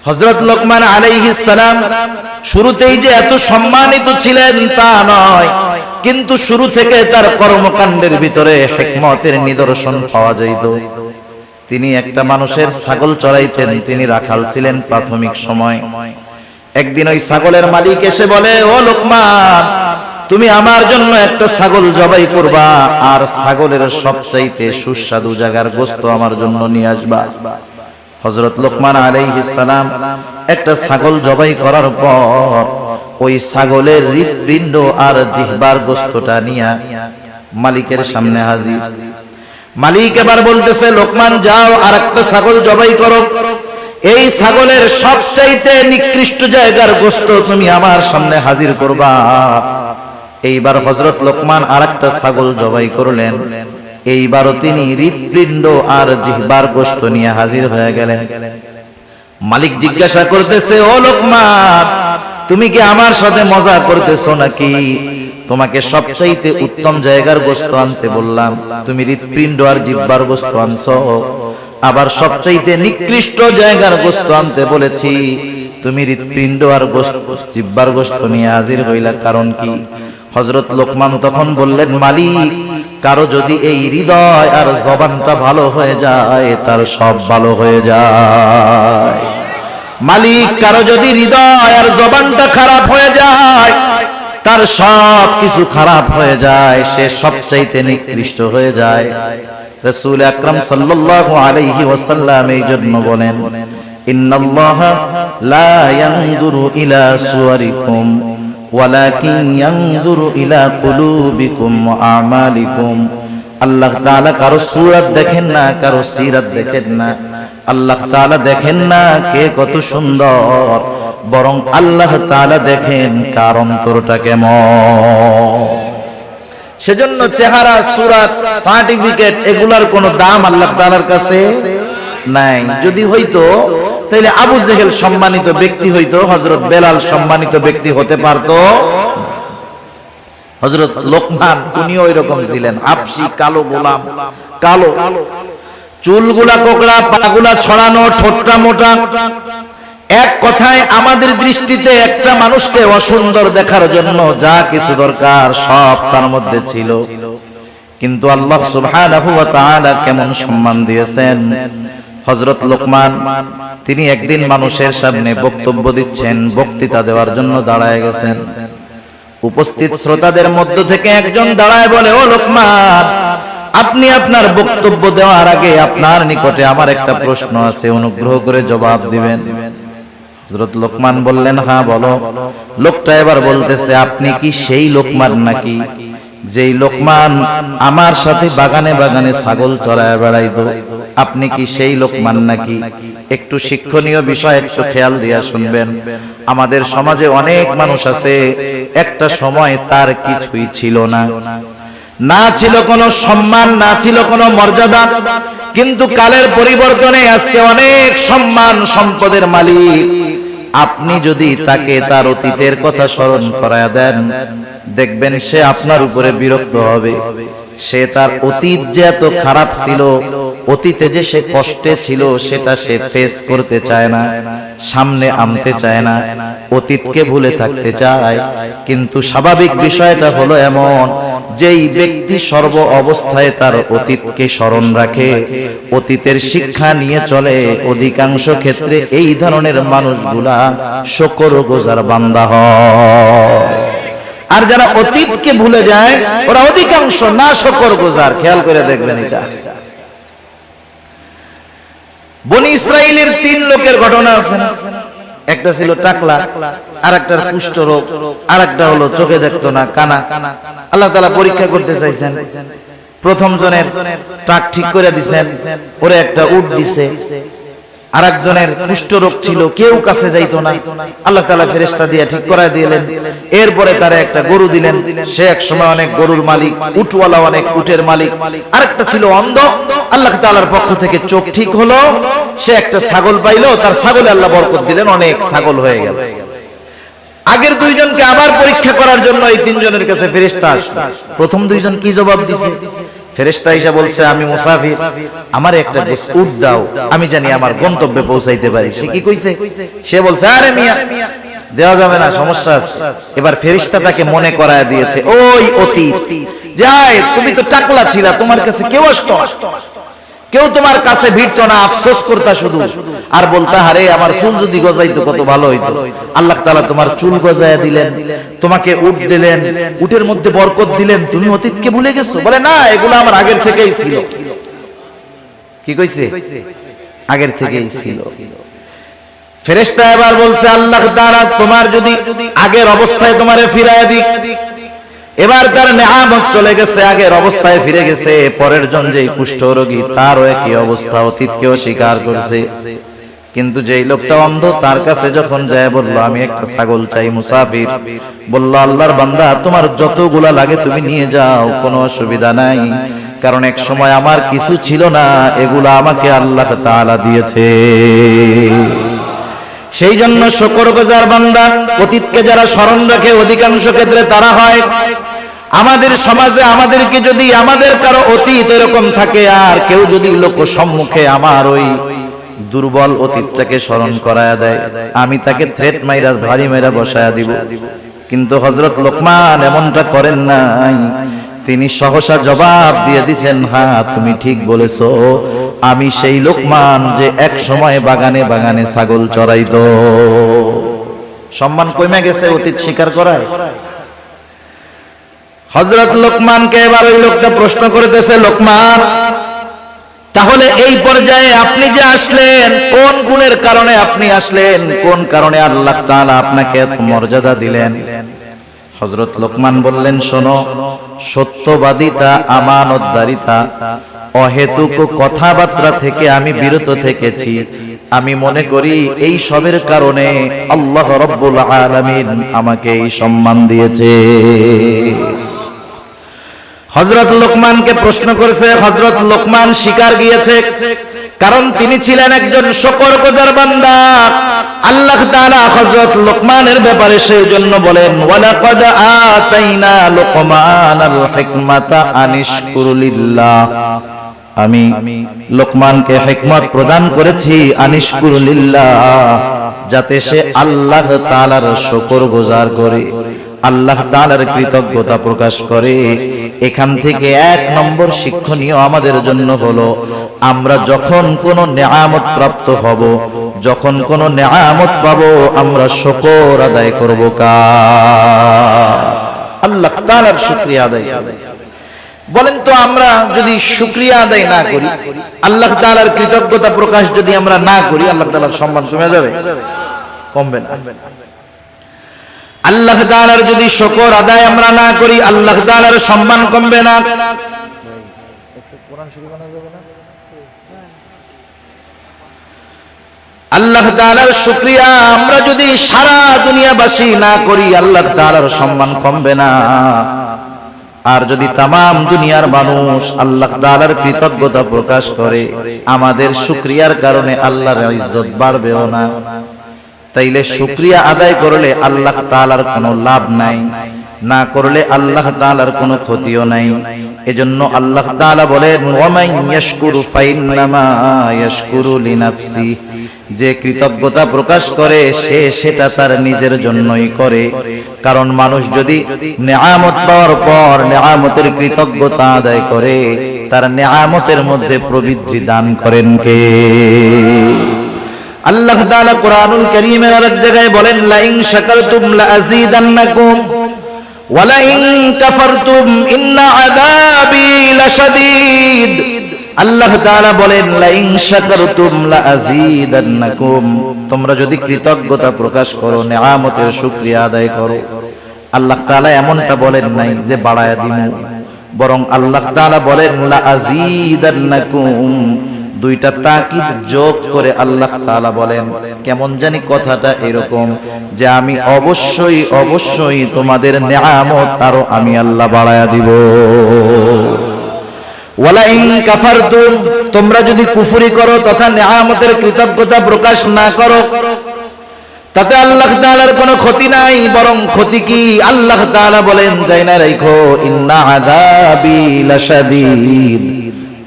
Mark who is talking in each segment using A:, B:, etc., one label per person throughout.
A: হযরত লোকমান আলাইহিস সালাম শুরুতেই যে এত সম্মানিত ছিলেন তা নয়, কিন্তু শুরু থেকে তার কর্মকাণ্ডের ভিতরে হিকমতের নিদর্শন পাওয়া যাইত। তিনি একটা মানুষের ছাগল চড়াইতেন, তিনি রাখাল ছিলেন প্রাথমিক সময়। একদিন ওই ছাগলের মালিক এসে বলে, ও লোকমান, তুমি আমার জন্য একটা ছাগল জবাই করবা, আর ছাগলের সবচাইতে সুস্বাদু জায়গার গোশত আমার জন্য নিয়ে আসবা। হযরত লোকমান আলাইহিস সালাম একটা ছাগল জবাই করার পর ওই ছাগলের হৃৎপিণ্ড আর জিহ্বার গোশতটা নিয়ে মালিকের সামনে হাজির। মালিক এবার বলতেছে, লোকমান যাও আর একটা ছাগল জবাই করো, এই ছাগলের সবচাইতে নিকৃষ্ট জায়গার গোশত তুমি আমার সামনে হাজির করবা। এইবার হযরত লোকমান আরেকটা ছাগল জবাই করলেন। এইবারও তিনি হৃৎপিণ্ড আর জিহ্বার গোশত নিয়ে হাজির হয়ে গেলেন। মালিক জিজ্ঞাসা করতেছে, ও লোকমান, তুমি কি আমার সাথে মজা করতেছো নাকি? তোমাকে সবচাইতে উত্তম জায়গার গোশত আনতে বললাম, তুমি হৃৎপিণ্ড আর জিহ্বার গোশত আনছো। আবার সবচাইতে নিকৃষ্ট জায়গার গোশত আনতে বলেছি, তুমি হৃৎপিণ্ড আর জিহ্বার গোশত নিয়ে হাজির হইলা, কারণ কি? হযরত লোকমান তখন বললেন, মালিক, কারো যদি এই হৃদয় আর জবানটা ভালো হয়ে যায়, তার সব ভালো হয়ে যায়। মালিক, কারো যদি হৃদয় আর জবানটা খারাপ হয়ে যায়, তার সব কিছু খারাপ হয়ে যায়, সে সবচাইতে নিকৃষ্ট হয়ে যায়। রাসূল আকরাম সাল্লাল্লাহু আলাইহি ওয়াসাল্লাম এই জন্য বলেন, ইন্নাল্লাহা লা ইয়ানজুরু ইলা সুওয়ারিকুম ওয়ালাকিন ইয়ানজুরু ইলা কুলুবিকুম ওয়া আমালিকুম। আল্লাহ তাআলা কারো সূরত দেখেন না, কারো সিরাত দেখেন না। আল্লাহ তাআলা দেখেন না কে কত সুন্দর, বরং আল্লাহ তাআলা দেখেন কার অন্তরটা কেমন। সেজন্য চেহারা, সূরত, সার্টিফিকেট এগুলার কোনো দাম আল্লাহ তাআলার কাছে নাই। যদি হইতো তাহলে আবু জেহেল সম্মানিত ব্যক্তি হইতো, হযরত বেলাল সম্মানিত ব্যক্তি হতে পারতো। হযরত লোকমান উনিও এরকম ছিলেন, হাবশী কালো গোলাম, কালো চুলগুলা কোকড়া, পাগুলা ছড়ানো, ঠোঁটটা মোটা। এক কথায় আমাদের দৃষ্টিতে একটা মানুষকে অসুন্দর দেখার জন্য যা কিছু দরকার সব তার মধ্যে ছিল, কিন্তু আল্লাহ সুবহানাহু ওয়া তাআলা কেমন সম্মান দিয়েছেন। হযরত লোকমান তিনি একদিন মানুষের সামনে বক্তব্য দিচ্ছেন, বক্তৃতা দেওয়ার জন্য দাঁড়ায় গেছেন। উপস্থিত শ্রোতাদের মধ্য থেকে একজন দাঁড়ায় বলে, ও লোকমান, আপনি আপনার বক্তব্য দেওয়ার আগে আপনার নিকটে আমার একটা প্রশ্ন আছে, অনুগ্রহ করে জবাব দিবেন। হযরত লোকমান বললেন, হ্যাঁ বলো। লোকটা এবার বলতেছে, আপনি কি সেই লোকমান নাকি যেই লোকমান আমার সাথে বাগানে বাগানে ছাগল চড়ায় বেড়াইতো? আপনি কি সেই লোকমান নাকি? একটু শিক্ষণীয় বিষয় একটু খেয়াল দিয়া শুনবেন। আমাদের সমাজে অনেক মানুষ আছে, একটা সময় তার কিছুই ছিল না, না ছিল কোনো সম্মান, না ছিল কোনো মর্যাদা, কিন্তু কালের পরিবর্তনে আজকে অনেক সম্মান সম্পদের মালিক। আপনি যদি তাকে তার অতীতের কথা স্মরণ করায়া দেন, দেখবেন সে আপনার উপরে বিরক্ত হবে। সে তার অতীত যে এত খারাপ ছিল, অতীতে যে সে কষ্টে ছিল, সেটা সে ফেস করতে চায় না, সামনে আনতে চায় না, অতীতকে ভুলে থাকতে চায়। কিন্তু স্বাভাবিক বিষয়টা হলো এমন, যেই ব্যক্তি সর্ব অবস্থায় তার অতীতকে স্মরণ রাখে, অতীতের শিক্ষা নিয়ে চলে, অধিকাংশ ক্ষেত্রে এই ধরনের মানুষগুলা শুকরগুজার বান্দা হয়। আর যারা অতীতকে ভুলে যায়, ওরা অধিকাংশ না শুকরগুজার। খেয়াল করে দেখবেন, এটা বনি ইসরাইলের 3 লোকের ঘটনা আছে। একটা ছিল টাকলা, আরেকটার কুষ্ঠ রোগ, আরেকটা হলো চোখে দেখতো না, কানা। আল্লাহ তাআলা পরীক্ষা করতে চাইছেন। প্রথম জনের টাক ঠিক করে দিছেন, ওরে একটা উট দিছে। আরেকজনের কুষ্ঠ রোগ ছিল, কেউ কাছে যাইতো না, আল্লাহ তাআলা ফেরেশতা দিয়ে ঠিক করায় দিলেন। এরপরে তারা একটা গরু দিলেন, সে এক সময় অনেক গরুর মালিক, উটওয়ালা অনেক উটের মালিক। আরেকটা ছিল অন্ধ, আল্লাহ তাআলার পক্ষ থেকে চোখ ঠিক হলো, সে একটা ছাগল পাইলো, তার ছাগলে আল্লাহ বরকত দিলেন, অনেক ছাগল হয়ে গেল। আগের 2 জনকে আবার পরীক্ষা করার জন্য এই 3 জনের কাছে ফেরেশতা আসলো। প্রথম 2 জন কি জবাব দিছে? ফেরেশতা এসে বলছে আমি মুসাফির, আমার একটা উট দাও, আমি জানি আমার গন্তব্যে পৌঁছাইতে পারি। সে কি কইছে? সে বলছে আরে মিয়া দেওয়া যাবে না, সমস্যা আছে। এবার ফেরেশতা তাকে মনে করায় দিয়েছে ওই অতীত, যাই তুমি তো টাকলা ছিলা, তোমার কাছে কেউ আসতো না, কেউ তোমার কাছে ভিড়তো না, আফসোস করতা শুধু আর বলতা আরে আমার চুল যদি গজাইতো কত ভালো হইতো। আল্লাহ তাআলা তোমার চুল গজায়া দিলেন, তোমাকে উট দিলেন, উটের মধ্যে বরকত দিলেন, তুমি অতীতকে ভুলে গেছো? বলে না, এগুলো আমার আগের থেকেই ছিল। কি কইছে? আগের থেকেই ছিল। ফেরেশতা এবার বলছে আল্লাহ তাআলা তোমার যদি আগের অবস্থায় তোমারে ফিরায় দিক। এবার তার নেয়ামত চলে গেছে, আগের অবস্থায় ফিরে গেছে। পরের জন যে কুষ্ঠরোগী, তারও একই অবস্থা, অতীতকেও স্বীকার করছে। কিন্তু যেই লোকটা অন্ধ, তার কাছে যখন যায় বলল আমি একটা ছাগল চাই, মুসাফির বলল আল্লাহর বান্দা তোমার যতগুলা লাগে তুমি নিয়ে যাও, কোনো অসুবিধা নাই, কারণ এক সময় আমার কিছু ছিল না, এগুলা আমাকে আল্লাহ তাআলা দিয়েছে। সেই জন্য শুকরগুজার বান্দা, অতীতকে যারা স্মরণ রাখে অধিকাংশ ক্ষেত্রে তারা হয়। আমাদের সমাজে আমাদেরকে যদি আমাদের কারো অতীত এরকম থাকে আর কেউ যদি লোক সম্মুখে আমার ওই দুর্বল অতীতটাকে স্মরণ করায়া দেয়, আমি তাকে থ্রেট মাইরা ভারী মাইরা বসায়া দিব। কিন্তু হযরত লোকমান এমনটা করেন নাই, তিনি সহসা জবাব দিয়ে দিয়েছেন হ্যাঁ তুমি ঠিক বলেছো, আমি সেই লোকমান যে এক সময় বাগানে বাগানে ছাগল চড়াইতো। সম্মান কমে গেছে অতীত স্বীকার করায়। হযরত লোকমানকে এবার ওই লোকটা প্রশ্ন করতেছে, লোকমান তাহলে এই পর্যায়ে আপনি যে আসলেন, কোন গুণের কারণে আপনি আসলেন, কোন কারণে আল্লাহ তাআলা আপনাকে এত মর্যাদা দিলেন? হযরত লোকমান বললেন শোনো, সত্যবাদিতা, আমানতদারিতা, অহেতুক কথাবার্তা থেকে আমি বিরত থেকেছি। আমি মনে করি এই সবের কারণে আল্লাহ রাব্বুল আলামিন আমাকে এই সম্মান দিয়েছে। হযরত লোকমানকে প্রশ্ন করেছে, হযরত লোকমান স্বীকার গিয়েছে, কারণ তিনি ছিলেন একজন শুকরগুজার বান্দা। আল্লাহ তাআলা হযরত লোকমানের ব্যাপারে সেই জন্য বলেন ওয়ালাকাদ আতাইনা লোকমানাল হিকমাতা আনিশকুর লিল্লাহ, আমি লোকমানকে হিকমত প্রদান করেছি আনিশকুর লিল্লাহ, যাতে সে আল্লাহ তাআলার শুকরগুজার করে, আল্লাহ তাআলার কৃতজ্ঞতা প্রকাশ করে। এখান থেকে এক নম্বর শিক্ষণীয় আমাদের জন্য হলো, আমরা যখন কোনো নেয়ামত প্রাপ্ত হব, যখন কোনো নেয়ামত পাবো, আমরা শুকর আদায় করব কার? আল্লাহ তাআলার শুকরিয়া আদায়। বলেন তো আমরা যদি শুকরিয়া আদায় না করি, আল্লাহ তাআলার কৃতজ্ঞতা প্রকাশ যদি আমরা না করি, আল্লাহ তাআলার সম্মান কমে যাবে? কমবে না। আল্লাহ তাআলার যদি শুকর আদায় আমরা না করি, আল্লাহ তাআলার সম্মান কমবে না। আল্লাহ তাআলার শুকরিয়া আমরা যদি সারা দুনিয়াবাসী না করি, আল্লাহ তাআলার সম্মান কমবে না। আর যদি তামাম দুনিয়ার মানুষ আল্লাহ তাআলার কৃতজ্ঞতা প্রকাশ করে, আমাদের শুকরিয়ার কারণে আল্লাহর ইজ্জত বাড়বেও না। তাইলে শুকরিয়া আদায় করলে আল্লাহ তাআলার কোনো লাভ নাই, না করলে আল্লাহ তাআলার কোনো ক্ষতিও নাই। এজন্য আল্লাহ তাআলা বলেন ওয়ামান ইয়াশকুরু ফাইন্নামা ইয়াশকুরু লিনাফসি, যে কৃতজ্ঞতা প্রকাশ করে সে সেটা তার নিজের জন্যই করে। কারণ মানুষ যদি নেয়ামত পাওয়ার পর নেয়ামতের কৃতজ্ঞতা আদায় করে, তার নেয়ামতের মধ্যে প্রবৃদ্ধি দান করেন কে? আল্লাহ তাআলা কোরআনুল কারীমের আরেক জায়গায় বলেন লা ইন শাকারতুম লা আযীদান্নাকুম ওয়া লা ইন কাফারতুম ইন্না আযাবি লাশাদীদ। আল্লাহ তাআলা বলেন লা ইন শাকারতুম লা আযীদান্নাকুম, তোমরা যদি কৃতজ্ঞতা প্রকাশ করো, নেয়ামতের শুকরিয়া আদায় করো, আল্লাহ তাআলা এমনটা বলেন নাই যে বাড়ায়া দিমু, বরং আল্লাহ তাআলা বলেন লা আযীদান্নাকুম, দুইটা তাকিদ যোগ করে আল্লাহ তাআলা বলেন। কেমন জানি কথাটা এরকম যে আমি অবশ্যই অবশ্যই তোমাদের নেয়ামত আরো আমি আল্লাহ বাড়ায়া দিব। ওয়ালা ইন কাফারতুম, তোমরা যদি কুফরি করো তথা নেয়ামতের কৃতজ্ঞতা প্রকাশ না করো, তাতে আল্লাহ তাআলার কোনো ক্ষতি নাই, বরং ক্ষতি কি? আল্লাহ তাআলা বলেন, যাই না রাখো, ইন্না আযাবি লাশাদীদ,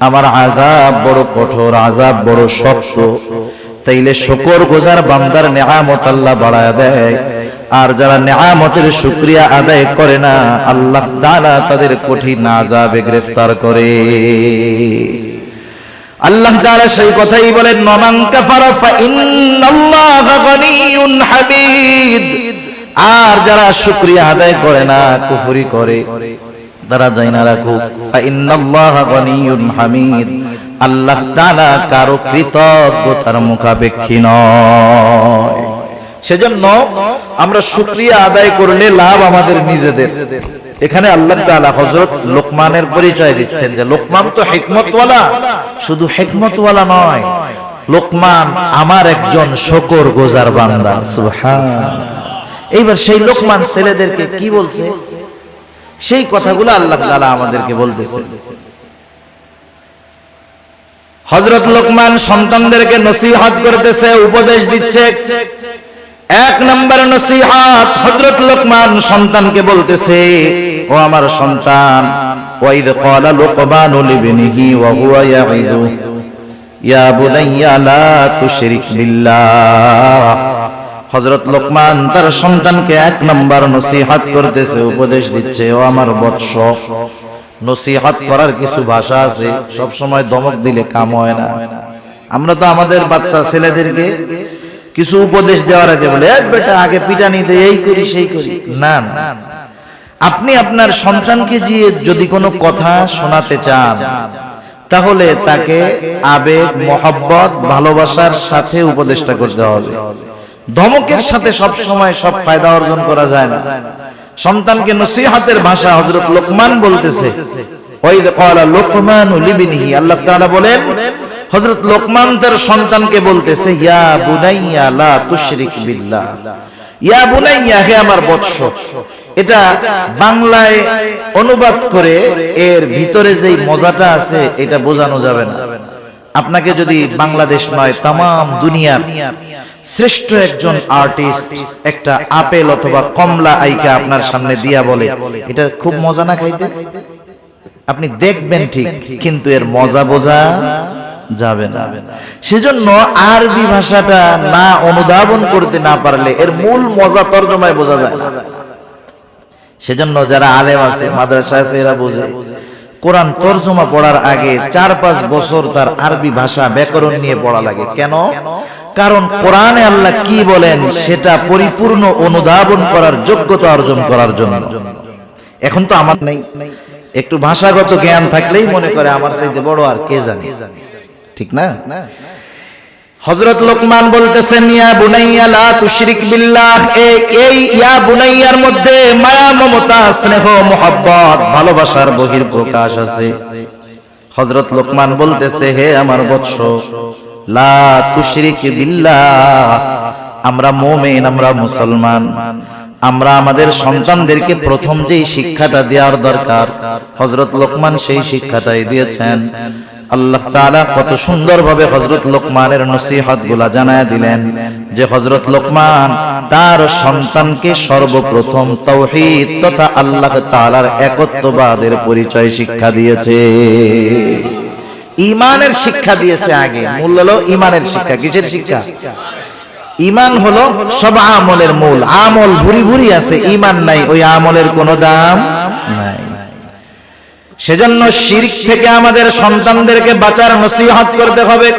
A: আমার আযাব বড় কঠোর, আযাব বড় শক্ত। তাইলে শুকর গুজার বান্দার নেয়ামত আল্লাহ বাড়ায় দেয়, আর যারা নেয়ামতের শুকরিয়া আদায় করে না, আল্লাহ তাআলা তাদের কঠিন আযাবে গ্রেফতার করে। আল্লাহ তাআলা সেই কথাই বলেন, মান কাফারা ফা ইন্নাল্লাহা গনিয়্যুন হামিদ। আর যারা শুকরিয়া আদায় করে না, কুফরি করে, তারা জানা রাখুক, ফা ইন্নাল্লাহা গনিয়্যুন হামিদ, আল্লাহ তাআলা কারো কৃতজ্ঞতার মুখাপেক্ষী নয়। সেজন্য আমরা শুকরিয়া আদায় করলে লাভ আমাদের নিজেদের। এখানে আল্লাহ তাআলা হযরত লোকমানের পরিচয় দিচ্ছেন যে লোকমান তো হিকমতওয়ালা, শুধু হিকমতওয়ালা নয়, লোকমান আমার একজন শুকরগুজার বান্দা। সুবহানাল্লাহ। এইবার সেই লোকমান ছেলেদেরকে কি বলছে, সেই কথাগুলো আল্লাহ তাআলা আমাদেরকে বলতেছে। হযরত লোকমান সন্তানদেরকে নসিহত করতেছে, উপদেশ দিচ্ছে। এক নম্বর নসিহত, হযরত লোকমান সন্তানকে বলতেছে, ও আমার সন্তান, ওয়াইদ ক্বালা লুকমানু লিবনিহি ওয়া হুয়া ইয়াইদু ইয়া বুনাইয়া লা তুশরিক বিল্লাহ। হযরত লোকমান তার সন্তানকে এক নম্বর নসিহত করতেছে, উপদেশ দিচ্ছে, ও আমার বৎস। নসিহত করার কিছু ভাষা আছে, সব সময় ধমক দিলে কাম হয় না। আমরা তো আমাদের বাচ্চা ছেলেদেরকে কিছু উপদেশ দেওয়ার আগে বলে, বেটা আগে পিটানি দে, এই করি সেই করি। না না, আপনি আপনার সন্তানকে যদি কোনো কথা শোনাতে চান, তাহলে তাকে আবেগ, মহব্বত, ভালোবাসার সাথে উপদেশটা করতে হবে। ধমকের সাথে সব সময় সব ফায়দা অর্জন করা যায় না। সন্তানকে নসিহতের ভাষা হযরত লোকমান বলতেছে, ওয়াইদ ক্বালা লুকমানু লিবনিহি, আল্লাহ তাআলা বলেন হযরত লোকমান তার সন্তানকে বলতেছে, ইয়া বুনাইয়া লা তুশরিক বিল্লাহ। ইয়া বুনাইয়া, হে আমার বৎস। এটা বাংলায় অনুবাদ করে এর ভিতরে যেই মজাটা আছে এটা বোঝানো যাবে না। আপনাকে যদি বাংলাদেশ নয়, তামাম দুনিয়ার শ্রেষ্ঠ একজন আর্টিস্ট একটা আপেল অথবা কমলা আইকা আপনার সামনে দিয়া বলে, এটা খুব মজা না খাইতে, আপনি দেখবেন ঠিক, কিন্তু এর মজা বোঝা যাবে না। সেজন্য আরবি ভাষাটা না অনুধাবন করতে না পারলে এর মূল মজা তরজমায় বোঝা যায় না। সেজন্য যারা আলেম আছে, মাদ্রাসা আছে, এরা বোঝে কোরআন তরজমা পড়ার আগে 4-5 বছর তার আরবি ভাষা ব্যাকরণ নিয়ে পড়া লাগে। কেন? কারণ কোরআনে আল্লাহ কি বলেন সেটা পরিপূর্ণ অনুধাবন করার যোগ্যতা অর্জন করার জন্য। এখন তো আমার নেই, একটু ভাষাগত জ্ঞান থাকলেই মনে করে আমার চাইতে বড় আর কে জানে, ঠিক না? হযরত লোকমান বলতেছেন, ইয়া বুনাইয়া লা তুশরিক বিল্লাহ। এই ইয়া বুনাইয়ার মধ্যে মায়া, মমতা, স্নেহ, মোহাব্বত, ভালোবাসার বহিঃপ্রকাশ আছে। হযরত লোকমান বলতেছে, হে আমার বৎস, লা তুশরিক বিল্লাহ। আমরা মুমিন, আমরা মুসলমান, আমরা আমাদের সন্তানদেরকে প্রথম যেই শিক্ষাটা দেওয়ার দরকার হযরত লোকমান সেই শিক্ষাটাই দিয়েছেন। আল্লাহ তাআলা কত সুন্দরভাবে হযরত লোকমানের নসিহতগুলো জানায় দিলেন যে হযরত লোকমান তার সন্তানকে সর্বপ্রথম তাওহীদ তথা আল্লাহ তাআলার একত্ববাদের পরিচয় শিক্ষা দিয়েছে। ঈমানের শিক্ষা দিয়েছে আগে। মূল হলো ঈমানের শিক্ষা। কিসের শিক্ষা? ঈমান হলো সব আমলের মূল। আমল ভুরি ভুরি আছে, ঈমান নাই, ওই আমলের কোনো দাম নাই। সেজন্য শিরক থেকে আমাদের সন্তানদেরকে বাঁচার নসিহত করতে হবে।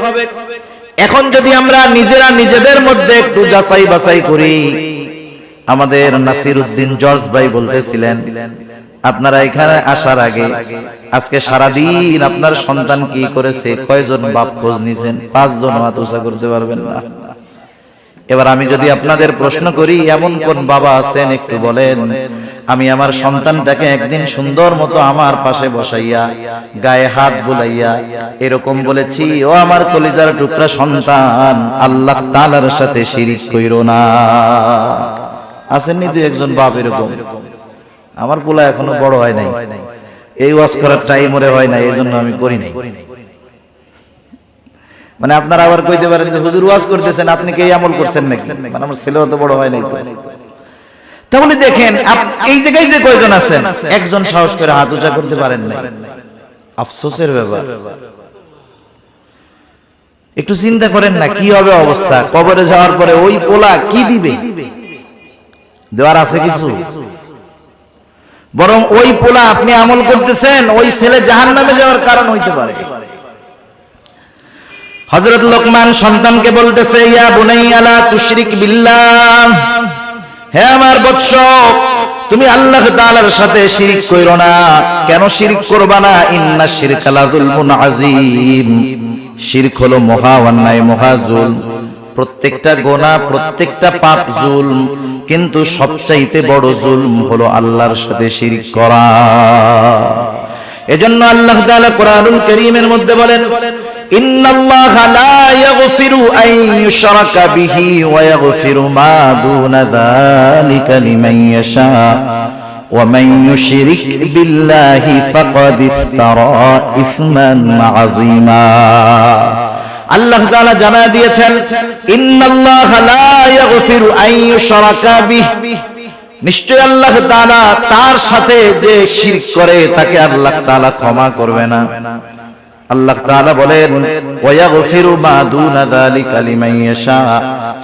A: এখন যদি আমরা নিজেরা নিজেদের মধ্যে একটু যাচাই বাছাই করি, আমাদের নাসিরউদ্দিন জর্জ ভাই বলতেছিলেন, আপনারা এখানে আসার আগে আজকে সারাদিন আপনার সন্তান কি করেছে, কয়জন বাপ খোঁজ নিছেন? 5 জন হাত উঁচা করতে পারবেন না। এবার আমি যদি আপনাদের প্রশ্ন করি, এমন কোন বাবা আছেন একটু বলেন, আমি আমার সন্তানটাকে একদিন সুন্দর মতো আমার পাশে বসাইয়া গায়ে হাত বুলাইয়া এরকম বলেছি, ও আমার কলিজার টুকরা সন্তান, আল্লাহ তাআলার সাথে শিরিক কইরো না? আসেননি দুই একজন বাপ এরকম? আমার পোলা এখনো বড় হয় নাই, এই ওয়াজ করার টাইম ওরে হয় না, এই জন্য আমি করি নাই। মানে আপনারা আবার কইতে পারেন যে হুজুর ওয়াজ করতেছেন, আপনি কি এই আমল করছেন নাকি? মানে আমার ছেলেও তো বড় হয় নাই তো। তাহলে দেখেন এই জায়গায় যে কয়জন আছেন, একজন সাহস করে হাত উঁচা করতে পারেন না, আফসোসের ব্যাপার। একটু চিন্তা করেন না কি হবে অবস্থা, কবরে যাওয়ার পরে ওই পোলা কি দিবে? দেওয়ার আছে কিছু? বরং ওই পোলা আপনি আমল করতেছেন, ওই ছেলে জাহান্নামে যাওয়ার কারণ হইতে পারে। হযরত লোকমান সন্তানকে বলতেছে, ইয়া বুনাইয়া লা তুশরিক বিল্লাহ, হে আমার বৎস, তুমি আল্লাহ তাআলার সাথে শিরক কইরো না। কেন শিরক করবা না? ইন্নাশ শিরকা লাযুলমুন আযীম, শিরক হলো মহা অন্যায়, মহা জুলম। প্রত্যেকটা গুনাহ, প্রত্যেকটা পাপ জুলম, কিন্তু সবচাইতে বড় জুলম হলো আল্লাহর সাথে শিরক করা। এজন্য আল্লাহ তাআলা কোরআনুল কারীমের মধ্যে বলেন, ইন্নাল্লাহা লা ইয়াগফিরু আন ইউশরাকা বিহি ওয়া ইয়াগফিরু মা দুনা যালিকা লিমান ইয়াশা ওয়া মান ইউশরিক বিল্লাহি ফাকাদ ইফতারা ইসমান আযীমা। আল্লাহ তাআলা জানা দিয়েছেন, ইন্নাল্লাহা লা ইয়াগফিরু আন ইউশরাকা বিহি, নিশ্চয় আল্লাহ তাআলা তার সাথে যে শিরক করে তাকে আল্লাহ তাআলা ক্ষমা করবে না। আল্লাহ তাআলা বলেন, ওয়া ইয়াগফিরু মা দুনা যালিকা লিমান ইয়াশা,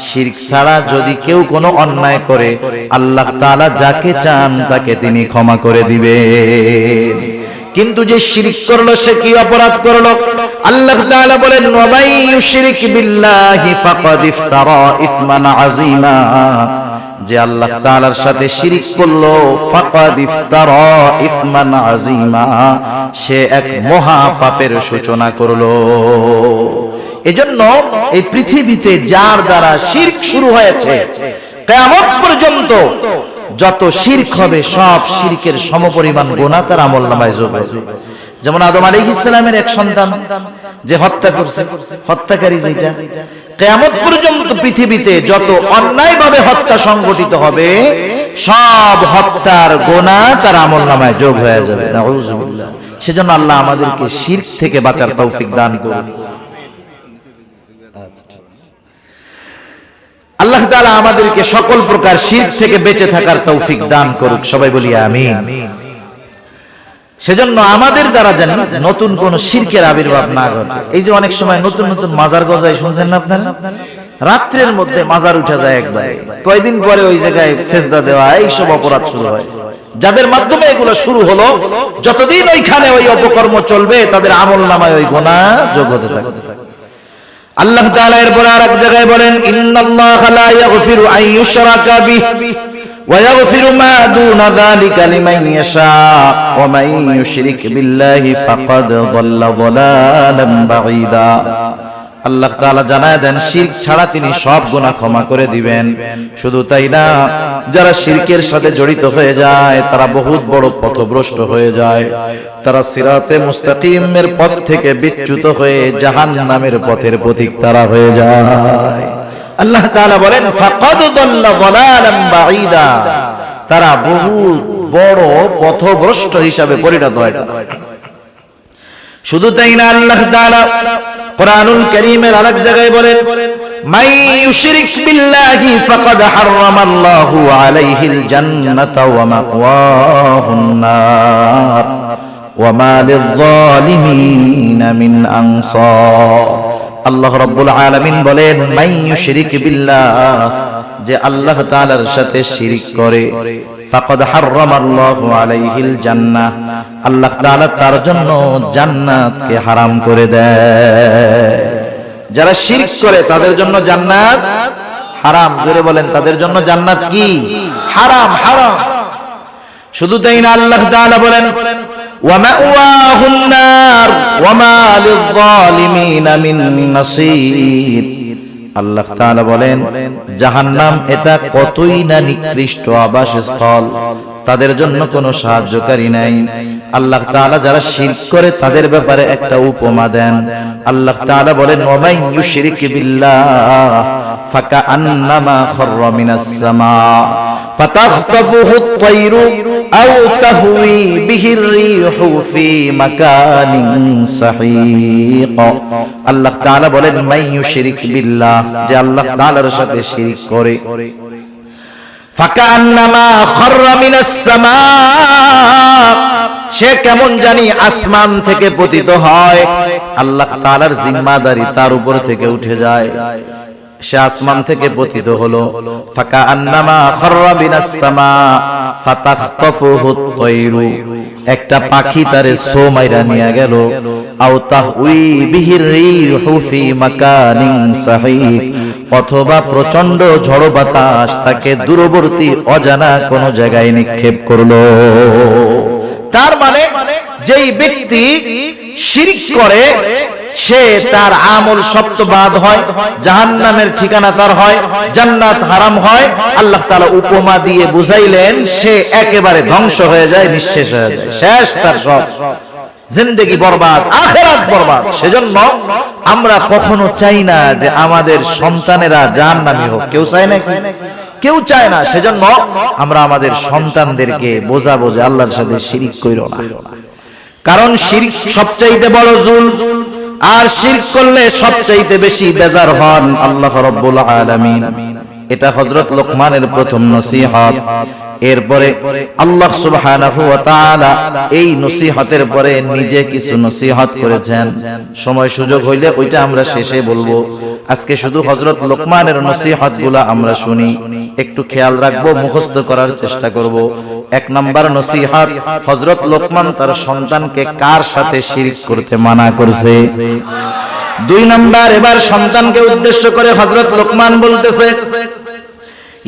A: শিরক ছাড়া যদি কেউ কোনো অন্যায় করে আল্লাহ তাআলা যাকে চান তাকে তিনি ক্ষমা করে দিবেন। কিন্তু যে শিরক করলো সে কি অপরাধ করলো? আল্লাহ তাআলা বলেন, ওয়া মান ইউশরিক বিল্লাহি ফাকাদ ইফতারা ইসমান আযীমা, যে আল্লাহ তাআলার সাথে শিরক করলো, ফাকাদ ইফতারা ইসমান আযীমা, সে এক মহা পাপের সূচনা করলো। এজন্য এই পৃথিবীতে যার দ্বারা শিরক শুরু হয়েছে, কিয়ামত পর্যন্ত যত শিরক হবে সব শিরকের সমপরিমাণ গুনাহ তার আমলনামায় যোগ হবে। যেমন আদম আলাইহিস সালামের এক সন্তান যে হত্যা করছে, হত্যাকারী যেটা, কিয়ামত পর্যন্ত পৃথিবীতে যত অন্যায়ভাবে হত্যা সংগঠিত হবে সব হত্যার গুনাহ তার আমলনামায় যোগ হয়ে যাবে। নাউযুবিল্লাহ। সেজন্য আল্লাহ আমাদেরকে শিরক থেকে বাঁচার তৌফিক দান করুন। আল্লাহ তাআলা আমাদেরকে সকল প্রকার শিরক থেকে বেঁচে থাকার তৌফিক দান করুক, সবাই বলি আমিন। সেজন্য আমাদের দ্বারা জানি নতুন কোন শিরকের আবির্ভাব না ঘটে। এই যে অনেক সময় নতুন নতুন মাজার গজায়, শুনছেন না আপনারা? রাত্রের মধ্যে মাজার উঠে যায় একবার, কয়দিন পরে ওই জায়গায় সেজদা দেওয়া, এইসব অপরাধ শুরু হয়। যাদের মাধ্যমে এগুলো শুরু হলো, যতদিন ওইখানে ওই অপকর্ম চলবে তাদের আমলনামায় ওই গুনাহ যোগ হতে থাকবে। আল্লাহ তাআলা এরপর আরেক জায়গায় বলেন, ইন্নাল্লাহা লা ইয়াগফিরু আন ইউশরাকা বিহি ওয়া ইয়াগফিরু মা দুনা যালিকা লিমান ইয়াশা ওয়া মান ইউশরিক বিল্লাহি ফাকাদ যাল্লা যালালান বাঈদা। আল্লাহ তাআলা জানায় দেন, শিরক ছাড়া তিনি সব গুনাহ ক্ষমা করে দিবেন। শুধু তাই না, যারা শিরকের সাথে জড়িত হয়ে যায় তারা বহুত বড় পথভ্রষ্ট হয়ে যায়, তারা সিরাতে মুস্তাকিমের পথ থেকে বিচ্যুত হয়ে জাহান্নামের পথের পথিক তারা হয়ে যায়। আল্লাহ তাআলা বলেন, ফাকাদ যাল্লা যালালান বাঈদা, তারা বহুত বড় পথভ্রষ্ট হিসাবে পরিণত হয়। শুধু তাই না, আল্লাহ তাআলা কোরআনুল কারীমের আরেক জায়গায় বলেন, মান ইউশরিক বিল্লাহি ফাকাদ হারামাল্লাহু আলাইহিল জান্নাতা ওয়া মাওয়াহুন নার ওয়া মা লিয-যালিমিনা মিন আনসার। আল্লাহ রাব্বুল আলামিন বলেন, মান ইউশরিক বিল্লাহ, যে আল্লাহ তাআলার সাথে শিরক করে, ফাকাদ হারামাল্লাহু আলাইহিল জান্নাহ, আল্লাহ তাআলা তার জন্য জান্নাতকে হারাম করে দেয়। যারা শিরক করে তাদের জন্য জান্নাত হারাম। জোরে বলেন, তাদের জন্য জান্নাত কি? হারাম, হারাম। শুধু তাই না, আল্লাহ তাআলা বলেন, ওয়া মাওয়াহুন নার ওয়া মা লিয-যালিমিনা মিন নাসীর। আল্লাহ তাআলা বলেন, জাহান্নাম এটা কতই না নিকৃষ্ট আবাসস্থল, তাদের জন্য কোনো সাহায্যকারী নাই। আল্লাহ তাআলা যারা শিরক করে তাদের ব্যাপারে একটা উপমা দেন। আল্লাহ তাআলা বলেন, ওয়া মান ইউশরিক বিল্লাহ ফাকাআন্নামা খাররা মিনাস সামা ফাতাখতাফুহু আত-তায়রু আও তাহওয়ি বিহির রিহু ফি মাকানিন সাহিক। আল্লাহ তাআলা বলেন মান ইউশরিক বিল্লাহ, যে আল্লাহ তাআলার সাথে শিরক করে, ফাকাআন্নামা খাররা মিনাস সামা, সে কেমন জানি আসমান থেকে পতিত হয়, আল্লাহ তাআলার জিম্মাদারি তার উপর থেকে উঠে যায়, সে আসমান থেকে পতিত হলো। ফাকাআন্নামা খাররা মিনাস সামা ফাতাখতাফুহু আত-তায়রু, একটা পাখি তারে সো মাইরা নিয়ে গেল, আও তাহউই বিহির রিহু ফি মাকানিন সাহিক, অথবা প্রচন্ড ঝড় বাতাস তাকে দূরবর্তী অজানা কোন জায়গায় নিক্ষেপ করলো। তার মানে যেই ব্যক্তি শিরক করে সে তার আমল সপ্ত বাদ হয়, জাহান্নামের ঠিকানা তার হয়, জান্নাত হারাম হয়। আল্লাহ তাআলা উপমা দিয়ে বুঝাইলেন সে একেবারে ধ্বংস হয়ে যায়, নিঃশেষ হয়ে যায়, শেষ তার সব, জিন্দেগি বরবাদ, আখিরাত বরবাদ। সেজন্য আমরা কখনো চাই না যে আমাদের সন্তানেরা জাহান্নামী হোক, কেউ চায় না, কেউ চায় না। সেজন্য আমরা আমাদের সন্তানদেরকে বোঝাবো যে আল্লাহর সাথে শিরক কইরো না, কারণ শিরক সবচাইতে বড় জুলম, আর শিরক করলে সবচাইতে বেশি বেজার হন আল্লাহ রাব্বুল আলামিন। এটা হযরত লোকমানের প্রথম নসিহত। এরপরে আল্লাহ সুবহানাহু ওয়া তাআলা এই নসিহতের পরে নিজে কিছু নসিহত করেছেন, সময় সুযোগ হইলে ওইটা আমরা শেষে বলবো। আজকে শুধু হযরত লোকমানের নসিহতগুলো আমরা শুনি, একটু খেয়াল রাখবো, মুখস্থ করার চেষ্টা করব। এক নাম্বার নসিহত, হযরত লোকমান তার সন্তানকে কার সাথে শিরক করতে মানা করছে। দুই নাম্বার, এবার সন্তানকে উদ্দেশ্য করে হযরত লোকমান বলতেছে,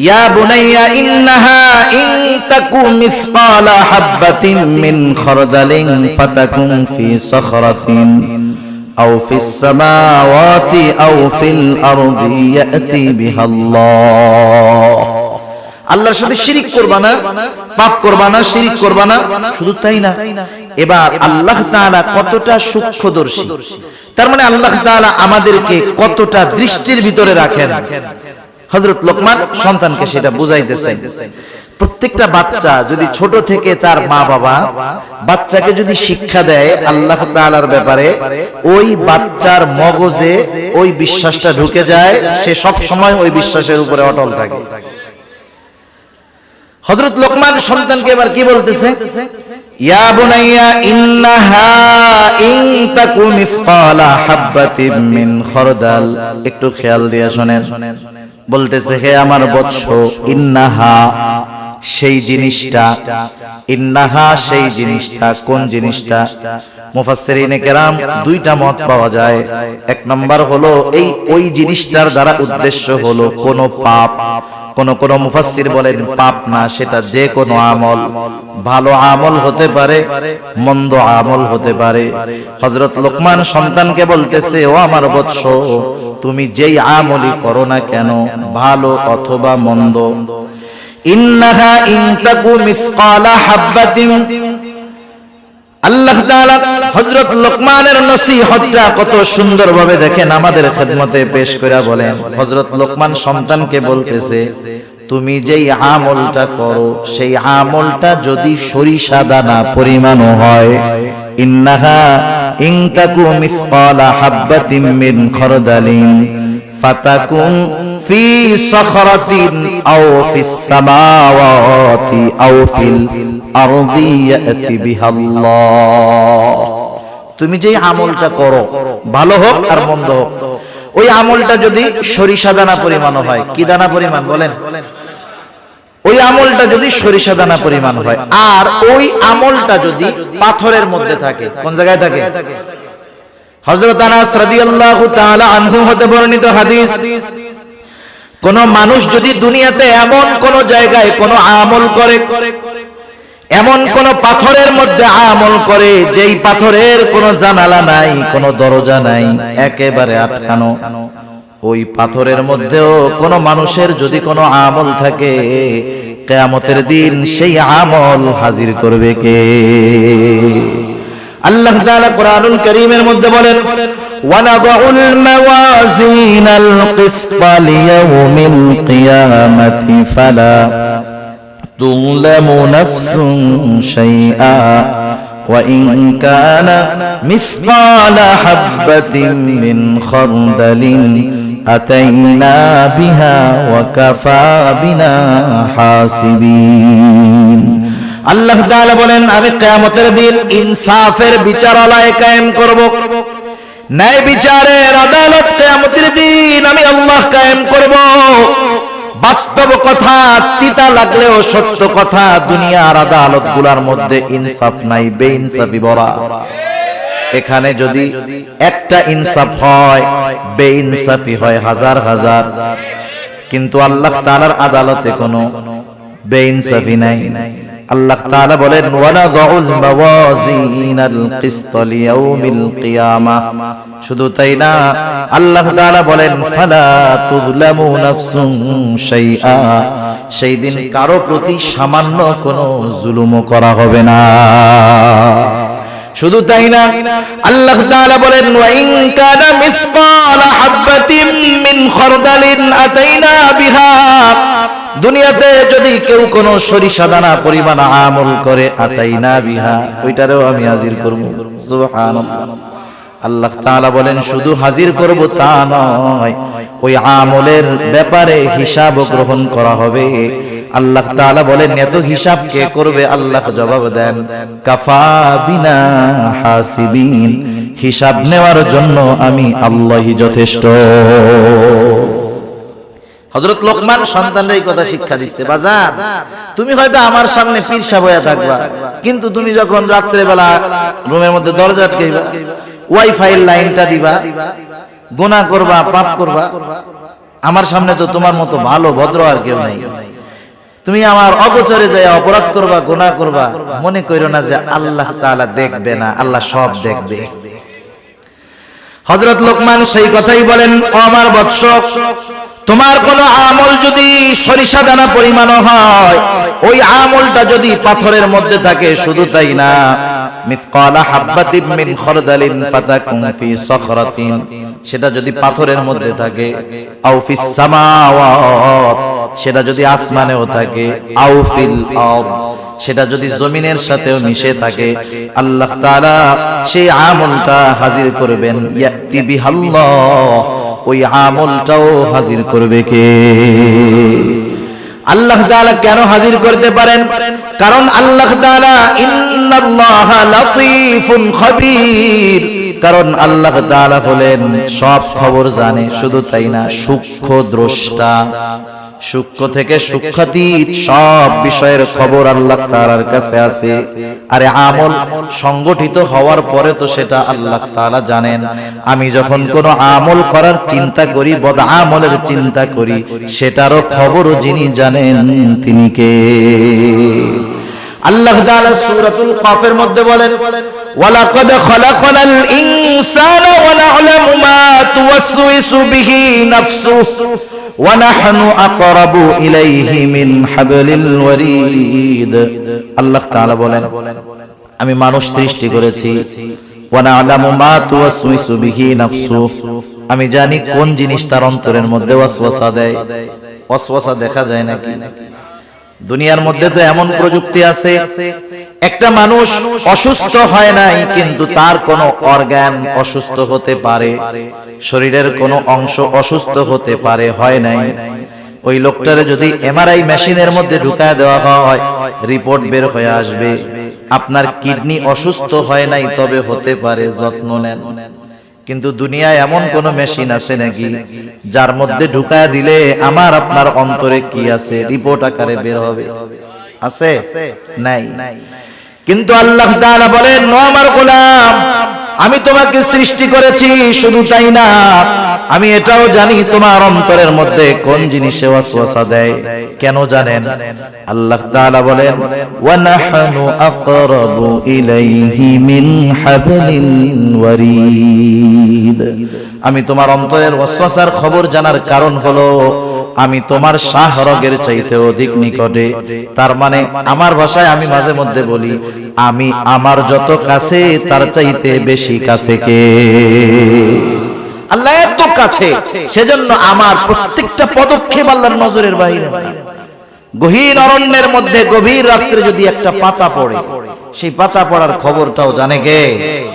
A: ইয়া বুনাইয়া ইন্নাহা ইন তাকু মিসকালা হাববাতিন মিন খারদালিন ফাতাকুন ফি সাখরাতিন আও ফিস সামাওয়াতি আও ফিল আরদি ইয়াতি বিহাল্লাহ। আল্লাহর সাথে শিরক করবা না, পাপ করবা না, শিরক করবা না, শুধু তাই না, এবার আল্লাহ তাআলা কতটা সূক্ষ্মদর্শী, তার মানে আল্লাহ তাআলা আমাদেরকে কতটা দৃষ্টির ভিতরে রাখেন। হযরত লোকমান সন্তানকে সেটা বুঝাইতেছেন। প্রত্যেকটা বাচ্চা যদি ছোট থেকে তার মা বাবা বাচ্চাকে যদি শিক্ষা দেয় আল্লাহ তাআলার ব্যাপারে, ওই বাচ্চার মগজে ওই বিশ্বাসটা ঢুকে যায়, সে সব সময় ওই বিশ্বাসের উপরে অটল থাকে। হযরত লোকমান সন্তানকে এবার কি বলতেছে, ইয়া বুনাইয়া ইন্নাহা ইন তাকু মিসকালা হাববাতিন মিন খারদাল। একটু খেয়াল দিয়ে শুনেন, বলতেছে হে আমার বৎস, ইন্নাহা সেই জিনিসটা, ইন্নাহা সেই জিনিসটা, কোন জিনিসটা? মুফাসসিরিনে কেরাম দুইটা মত পাওয়া যায়। এক নাম্বার হলো এই ওই জিনিসটার দ্বারা উদ্দেশ্য হলো কোন পাপ। কোন কোন মুফাসসির বলেন পাপ না, সেটা যে কোনো আমল, ভালো আমল হতে পারে, মন্দ আমল হতে পারে। হযরত লোকমান সন্তানকে বলতেছে, ও আমার বৎস, তুমি যেই আমলই করো না কেন, ভালো অথবা মন্দ, ইন্নাহা ইন তাকু মিসকালা হাববাতিন। আল্লাহ তাআলা হযরত লোকমানের নসিহতটা কত সুন্দরভাবে দেখেন আমাদের খেদমতে পেশ করে বলেন। হযরত লোকমান সন্তানকে বলতেছে, তুমি যেই আমলটা করো সেই আমলটা যদি সরিষা দানা পরিমাণও হয়, ইন্নাহা ইন তাকু মিসকালা হাববাতিন মিন খারদালিন ফাতাকুন ফি সাখরাতিন আও ফিস সামাওয়াতি আও ফিল আরদি ইয়াতি বিহাল্লাহ। তুমি যেই আমলটা করো, ভালো হোক আর মন্দ হোক, ওই আমলটা যদি সরিষা দানা পরিমাণ হয়, কি দানা পরিমাণ বলেন? ওই আমলটা যদি সরিষা দানা পরিমাণ হয়, আর ওই আমলটা যদি পাথরের মধ্যে থাকে, কোন জায়গায় থাকে? হযরত আনাস রাদিয়াল্লাহু তাআলা আনহু হতে বর্ণিত হাদিস, কোন মানুষ যদি দুনিয়াতে এমন কোন জায়গায় কোন আমল করে, এমন কোন পাথরের মধ্যে আমল করে যেই পাথরের কোনো জানালা নাই, কোনো দরজা নাই, একেবারে আটকানো, ওই পাথরের মধ্যেও কোন মানুষের যদি কোনো আমল থাকে, কিয়ামতের দিন সেই আমল হাজির করবে কে? আল্লাহ তাআলা কোরআনুল কারীমের মধ্যে বলেন, ওয়ানাদাউল মাওয়াজিনাল কিসতা লিয়াউমিল কিয়ামাতি ফালা তুযলামু নাফসুন শাইআ وإن كان مثقال حبة من خردل أتينا بها وكفى بنا حاسبين আল্লাহ তাআলা বলেন আমি কিয়ামতের দিন ইনসাফের বিচারালয় কায়েম করব ন্যায় বিচারের আদালত কিয়ামতের দিন আমি আল্লাহ কায়েম করব বাস্তব কথা তিতা লাগলেও সত্য কথা দুনিয়ার আদালতগুলোর মধ্যে ইনসাফ নাই বেইনসাফি ভরা এখানে যদি একটা ইনসাফ হয় বেইনসাফি হয় হাজার হাজার কিন্তু আল্লাহ তাআলার আদালতে কোনো বেইনসাফি নাই আল্লাহ তাআলা বলেন ওয়ানাদাউল মাওয়াজিনাল কিসতা লিয়াউমিল কিয়ামাহ শুধু তাই না আল্লাহ তাআলা বলেন ফালা তুযলামু নাফসুন শাইআ সেই দিন কারো প্রতি সামান্য কোনো জুলুমও করা হবে না শুধু তাই না আল্লাহ তাআলা বলেন ওয়া ইন কানা মিসকালা হাববাতিন মিন খারদালিন আতাইনা বিহা দুনিয়াতে যদি কেউ কোনো সরিষা দানা পরিমাণ আমল করে আতাইনা বিহা ওইটারও আমি হাজির করব সুবহানাল্লাহ আল্লাহ তাআলা বলেন শুধু হাজির করব তা নয় ওই আমলের ব্যাপারে হিসাব গ্রহণ করা হবে আল্লাহ তাআলা বলেন এত হিসাব কে করবে আল্লাহ জবাব দেন কাফা বিনা হাসিবিন হিসাব নেওয়ার জন্য আমি আল্লাহই যথেষ্ট হযরত লোকমান সন্তানদের এই কথা শিক্ষা দিচ্ছে বাজার তুমি হয়তো আমার সামনে পীর সাহেব হয়ে থাকবা কিন্তু তুমি যখন রাত্রে বেলা রুমের মধ্যে দরজা আটকাইবা ওয়াইফাই লাইনটা দিবা গুনাহ করবা পাপ করবা আমার সামনে তো তোমার মতো ভালো ভদ্র আর কেউ নাই তুমি আমার অগোচরে যায় অপরাধ করবা গুনাহ করবা মনে কইরো না যে আল্লাহ তাআলা দেখবে না আল্লাহ সব দেখবে হযরত লোকমান সেই কথাই বলেন ও আমার বৎস তোমার কোন আমল যদি সরিষা দানা পরিমাণ হয় ওই আমলটা যদি পাথরের মধ্যে থাকে শুধু তাই না মিসকালা হাববাতিন মিন খারদালিন ফাতাকুন ফি সখরাতিন সেটা যদি পাথরের মধ্যে থাকে আও ফিস সামাওয়াত সেটা যদি আসমানেও থাকে আও ফিল আরদ সেটা যদি জমিনের সাথেও মিশে থাকে আল্লাহ তাআলা সেই আমলটা হাজির করবেন ইয়াতি বিহাল্লাহ ওই আমলটাও হাজির করবে কে আল্লাহ তাআলা কেন হাজির করতে পারেন কারণ আল্লাহ তাআলা ইন্নাল্লাহা লাতীফুন খাবীর কারণ আল্লাহ তাআলা হলেন সব খবর জানে শুধু তাই না সূক্ষ্ম দ্রষ্টা সূক্ষ্ম থেকে সূক্ষ্মাতীত সব বিষয়ের খবর আল্লাহ তাআলার কাছে আছে আরে আমল সংগঠিত হওয়ার পরে তো সেটা আল্লাহ তাআলা জানেন আমি যখন কোনো আমল করার চিন্তা করি বদ আমলের চিন্তা করি সেটারও খবরও যিনি জানেন তিনি কে আল্লাহ তাআলা সূরাতুল কাফের মধ্যে বলেন ওয়ালাকাদ খালাকনাল ইনসানা ওয়া না'লামু মা তুওয়াসওয়িসু বিহি নাফসুহু ওয়া নাহনু আকরাবু ইলাইহি মিন হাবলিল ওয়ারিদ আল্লাহ তাআলা বলেন আমি মানুষ সৃষ্টি করেছি ওয়া না'লামু মা তুওয়াসওয়িসু বিহি নাফসুহু আমি জানি কোন জিনিস তার অন্তরের মধ্যে ওয়াসওয়াসা দেয় ওয়াসওয়াসা দেখা যায় নাকি দুনিয়ার মধ্যে তো এমন প্রযুক্তি আছে একটা মানুষ অসুস্থ হয় নাই কিন্তু তার কোনো অর্গান অসুস্থ হতে পারে শরীরের কোনো অংশ অসুস্থ হতে পারে হয় নাই ওই লোকটারে যদি এমআরআই মেশিনের মধ্যে ঢুকায় দেওয়া হয় রিপোর্ট বের হয়ে আসবে আপনার কিডনি অসুস্থ হয় নাই তবে হতে পারে যত্ন নেন কিন্তু দুনিয়ায় এমন কোন মেশিন আছে নাকি যার মধ্যে ঢুকায় দিলে আমার আপনার অন্তরে কি আছে রিপোর্ট আকারে বের হবে আছে নাই কিন্তু আল্লাহ তাআলা বলেন ও আমার গোলাম আমি তোমাকে সৃষ্টি করেছি শুধু তাই না আমি এটাও জানি তোমার অন্তরের মধ্যে কোন জিনিসে ওয়াসওয়াসা দেয় কেন জানেন আল্লাহ তাআলা বলেন ওয়া নাহনু আকরাবু ইলাইহি মিন হাবলিল ওয়ারিদ আমি তোমার অন্তরের ওয়াসওয়াসার খবর জানার কারণ হলো আমি তোমার শাহরগের চাইতে অধিক নিকটে। তার মানে আমার ভাষায় আমি মাঝে মধ্যে বলি, আমি আমার যত কাছে তার চাইতে বেশি কাছে কে? আল্লাহ এত কাছে, সেজন্য আমার প্রত্যেকটা পদক্ষেপ আল্লাহর নজরের বাইরে না। গহীন অরণ্যের মধ্যে গভীর রাত্রে যদি একটা পাতা পড়ে, সেই পাতা পড়ার খবরটাও জানে কে?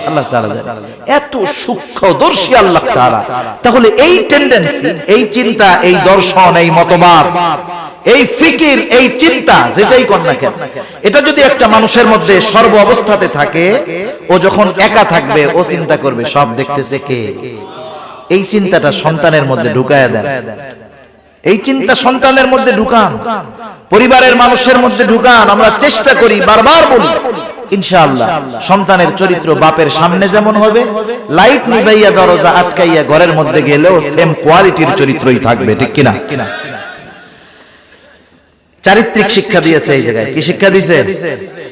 A: আল্লাহ তাআলা জানে। এত সূক্ষ্মদর্শী আল্লাহ তাআলা। তাহলে এই টেন্ডেন্সি, এই চিন্তা, এই দর্শন, এই মতবাদ, এই ফিকির, এই চিন্তা যেটাই কর না কেন, এটা যদি একটা মানুষের মধ্যে সর্ব অবস্থাতে থাকে, ও যখন একা থাকবে ও চিন্তা করবে সব দেখতেছে কে। এই চিন্তাটা সন্তানের মধ্যে ঢুকায়া দেন। এই চিন্তা সন্তানের মধ্যে ঢুকান, পরিবারের মানুষের মধ্যে ঢুকান। আমরা চেষ্টা করি, বারবার বলি, ইনশাআল্লাহ সন্তানের চরিত্র বাপের সামনে যেমন হবে, লাইট নিভাইয়া দরজা আটকাইয়া ঘরের মধ্যে গেলেও সেম কোয়ালিটির চরিত্রই থাকবে। ঠিক কিনা? চারিত্রিক শিক্ষা দিয়েছে এই জায়গায়। কি শিক্ষা দিয়েছে?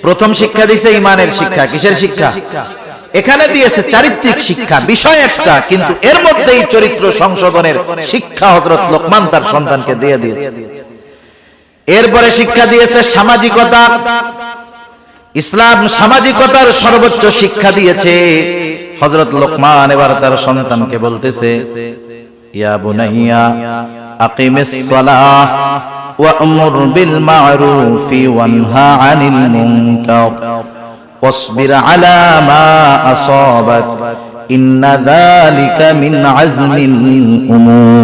A: প্রথম শিক্ষা দিয়েছে ইমানের শিক্ষা। কিসের শিক্ষা? এখানে দিয়েছে চারিত্রিক শিক্ষা, বিষয় একটা, কিন্তু এর মধ্যেই চরিত্র সংশোধনের শিক্ষা হযরত লোকমান তার সন্তানকে দিয়ে দিয়েছে। এরপরে শিক্ষা দিয়েছে সামাজিকতা। ইসলাম সামাজিকতার সর্বোচ্চ শিক্ষা দিয়েছে। হযরত লোকমান এবার তার সন্তানকে বলতেছে, ইয়া বুনাইয়া আকিমিস সালাহ ওয়া'মুর বিল মা'রুফি ওয়ানহা আনিল মুনকার واصبر على ما أصابك إن ذلك من عزم الأمور